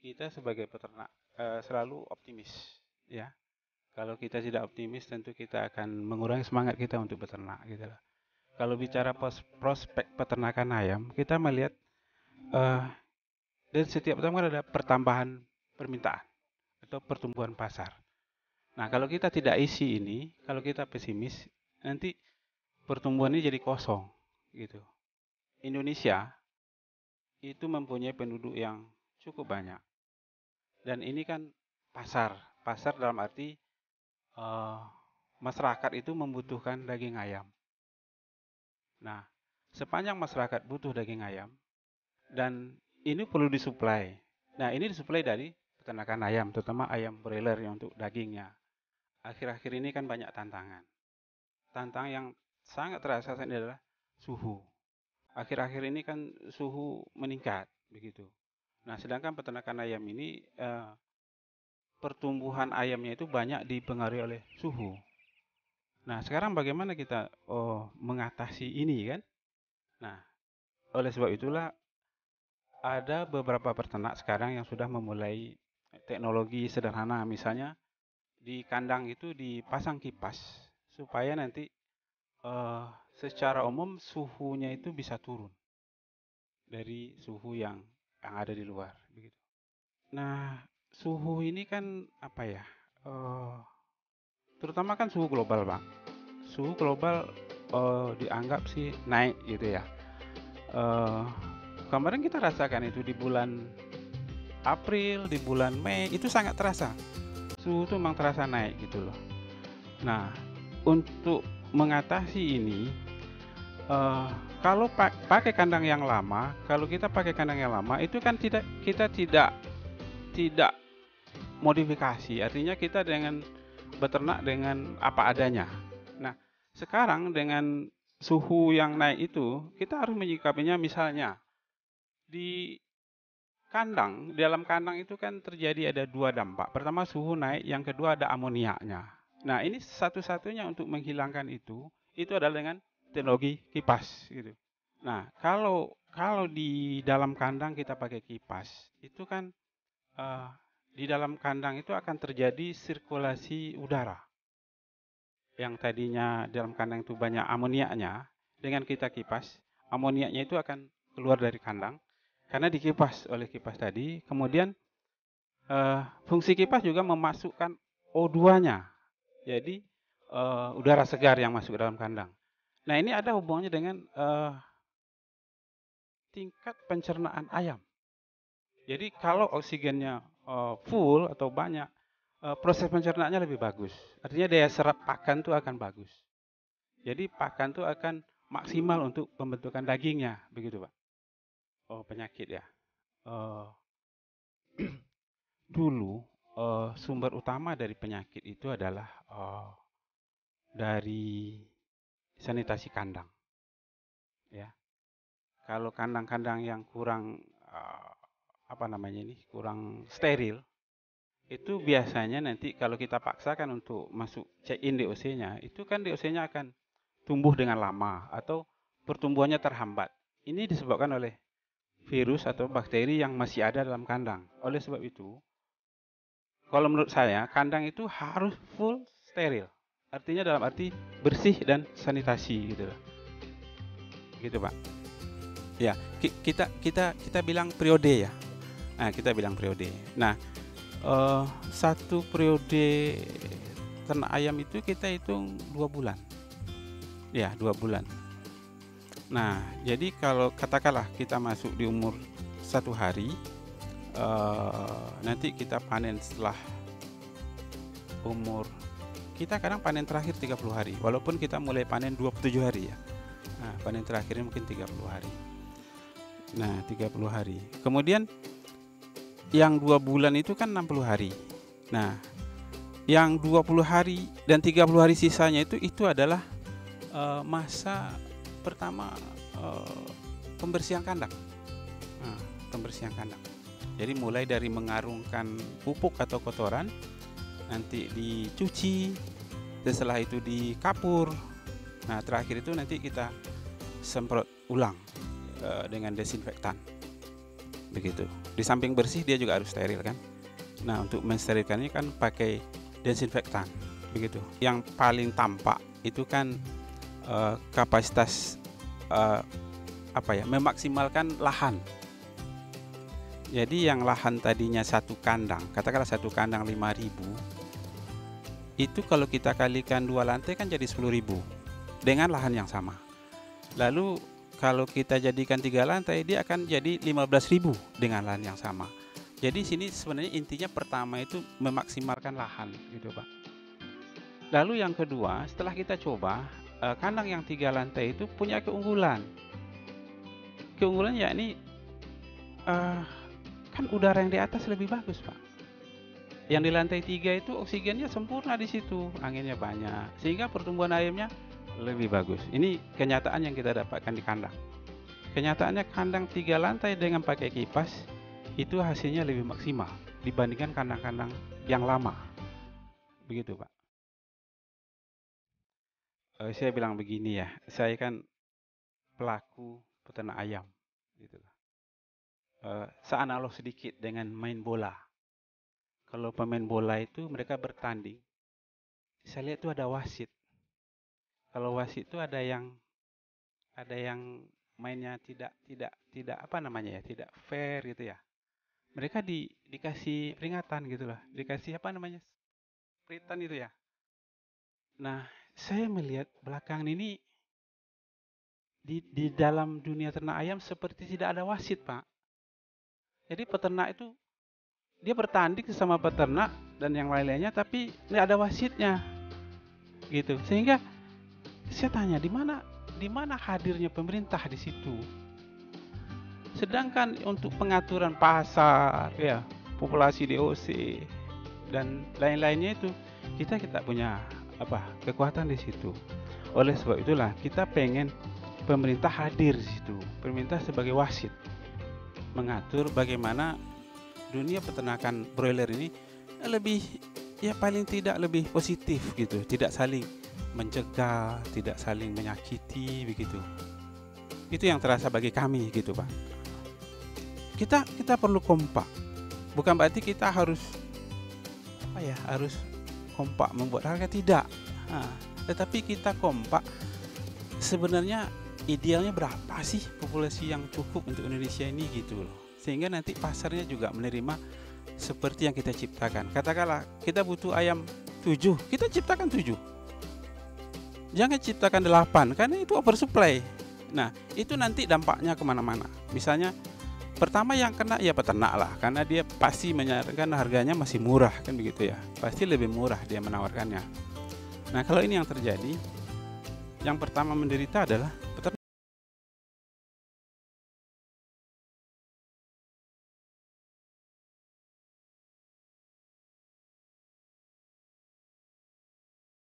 kita sebagai peternak selalu optimis, ya. Kalau kita tidak optimis, tentu kita akan mengurangi semangat kita untuk beternak, gitu loh. Kalau bicara prospek peternakan ayam, kita melihat eh, dan setiap tahun kan ada pertambahan permintaan atau pertumbuhan pasar. Nah, kalau kita tidak isi ini, kalau kita pesimis, nanti pertumbuhan ini jadi kosong, gitu. Indonesia itu mempunyai penduduk yang cukup banyak, dan ini kan pasar dalam arti eh, masyarakat itu membutuhkan daging ayam. Nah, sepanjang masyarakat butuh daging ayam dan ini perlu disuplai. Nah, ini disuplai dari peternakan ayam, terutama ayam broiler yang untuk dagingnya. Akhir-akhir ini kan banyak tantangan. Tantangan yang sangat terasa ini adalah suhu. Akhir-akhir ini kan suhu meningkat, begitu. Nah, sedangkan peternakan ayam ini pertumbuhan ayamnya itu banyak dipengaruhi oleh suhu. Nah, sekarang bagaimana kita mengatasi ini kan? Nah, oleh sebab itulah ada beberapa peternak sekarang yang sudah memulai teknologi sederhana, misalnya di kandang itu dipasang kipas supaya nanti secara umum suhunya itu bisa turun dari suhu yang ada di luar, begitu. Nah, suhu ini kan apa ya? Terutama kan suhu global, Bang. Suhu global dianggap sih naik gitu ya. Eh, Kemarin kita rasakan itu di bulan April, di bulan Mei itu sangat terasa. Suhu itu memang terasa naik gitu loh. Nah, untuk mengatasi ini, eh, kalau pakai kandang yang lama, kalau kita pakai kandang yang lama itu kan kita tidak modifikasi. Artinya kita dengan beternak dengan apa adanya. Nah, sekarang dengan suhu yang naik itu, kita harus menyikapinya misalnya di kandang, di dalam kandang itu kan terjadi ada dua dampak. Pertama suhu naik, yang kedua ada amoniaknya. Nah, ini satu-satunya untuk menghilangkan itu adalah dengan teknologi kipas gitu. Nah, kalau di dalam kandang kita pakai kipas, itu kan eh, di dalam kandang itu akan terjadi sirkulasi udara. Yang tadinya dalam kandang itu banyak amoniaknya, dengan kita kipas, amoniaknya itu akan keluar dari kandang karena dikipas oleh kipas tadi. Kemudian fungsi kipas juga memasukkan O2-nya. Jadi udara segar yang masuk ke dalam kandang. Nah, ini ada hubungannya dengan tingkat pencernaan ayam. Jadi kalau oksigennya full atau banyak, proses pencernaannya lebih bagus. Artinya daya serap pakan itu akan bagus. Jadi pakan itu akan maksimal untuk pembentukan dagingnya, begitu Pak. Oh, penyakit ya. Eh, Dulu sumber utama dari penyakit itu adalah dari sanitasi kandang. Ya, kalau kandang-kandang yang kurang apa namanya ini, kurang steril, itu biasanya nanti kalau kita paksakan untuk masuk check in DOC-nya, itu kan DOC-nya akan tumbuh dengan lama atau pertumbuhannya terhambat. Ini disebabkan oleh virus atau bakteri yang masih ada dalam kandang. Oleh sebab itu, kalau menurut saya, kandang itu harus full steril. Artinya dalam arti bersih dan sanitasi gitu loh. Gitu, Pak. Ya, kita bilang periode ya. Nah, kita bilang periode. Nah, satu periode ternak ayam itu kita hitung 2 bulan. Ya, 2 bulan. Nah, jadi kalau katakanlah kita masuk di umur 1 hari, nanti kita panen setelah umur, kita kadang panen terakhir 30 hari, walaupun kita mulai panen 27 hari ya. Nah, panen terakhirnya mungkin 30 hari. Nah, 30 hari. Kemudian yang 2 bulan itu kan 60 hari. Nah, yang 20 hari dan 30 hari sisanya itu adalah masa pertama pembersihan kandang. Nah, pembersihan kandang. Jadi mulai dari mengarungkan pupuk atau kotoran, nanti dicuci, setelah itu dikapur. Nah, terakhir itu nanti kita semprot ulang dengan desinfektan. Begitu. Di samping bersih dia juga harus steril kan. Nah, untuk mensterilkannya kan pakai desinfektan begitu. Yang paling tampak itu kan kapasitas memaksimalkan lahan. Jadi yang lahan tadinya satu kandang, katakanlah satu kandang 5.000, itu kalau kita kalikan 2 lantai kan jadi 10.000 dengan lahan yang sama. Lalu kalau kita jadikan 3 lantai, dia akan jadi 15.000 dengan lahan yang sama. Jadi sini sebenarnya intinya pertama itu memaksimalkan lahan gitu Pak. Lalu yang kedua, setelah kita coba, kandang yang 3 lantai itu punya keunggulan. Keunggulan yakni kan udara yang di atas lebih bagus Pak. Yang di lantai 3 itu oksigennya sempurna di situ, anginnya banyak, sehingga pertumbuhan ayamnya lebih bagus. Ini kenyataan yang kita dapatkan di kandang. Kenyataannya kandang 3 lantai dengan pakai kipas itu hasilnya lebih maksimal dibandingkan kandang-kandang yang lama. Begitu Pak. Saya bilang begini ya, saya kan pelaku peternak ayam gitu. Seanalog sedikit dengan main bola. Kalau pemain bola itu mereka bertanding, saya lihat itu ada wasit. Kalau wasit itu ada yang mainnya tidak tidak fair gitu ya. Mereka dikasih peringatan gitu lah, dikasih perintan itu ya. Nah, saya melihat belakangan ini di dalam dunia ternak ayam seperti tidak ada wasit Pak. Jadi peternak itu dia bertanding sama peternak dan yang lain-lainnya, tapi tidak ada wasitnya, gitu. Sehingga saya tanya di mana hadirnya pemerintah di situ. Sedangkan untuk pengaturan pasar, ya populasi DOC dan lain-lainnya itu kita punya kekuatan di situ. Oleh sebab itulah kita pengen pemerintah hadir di situ. Pemerintah sebagai wasit mengatur bagaimana dunia peternakan broiler ini lebih paling tidak lebih positif gitu, tidak saling mencegah, tidak saling menyakiti begitu. Itu yang terasa bagi kami gitu Pak. Kita perlu kompak. Bukan berarti kita harus kompak membuat harga, tidak. Tetapi kita kompak sebenarnya idealnya berapa sih populasi yang cukup untuk Indonesia ini gitu loh. Sehingga nanti pasarnya juga menerima seperti yang kita ciptakan. Katakanlah kita butuh ayam 7, kita ciptakan 7. Jangan ciptakan 8, karena itu oversupply. Nah, itu nanti dampaknya kemana-mana. Misalnya, pertama yang kena ya peternak lah, karena dia pasti menyarankan harganya masih murah kan begitu ya. Pasti lebih murah dia menawarkannya. Nah, kalau ini yang terjadi, yang pertama menderita adalah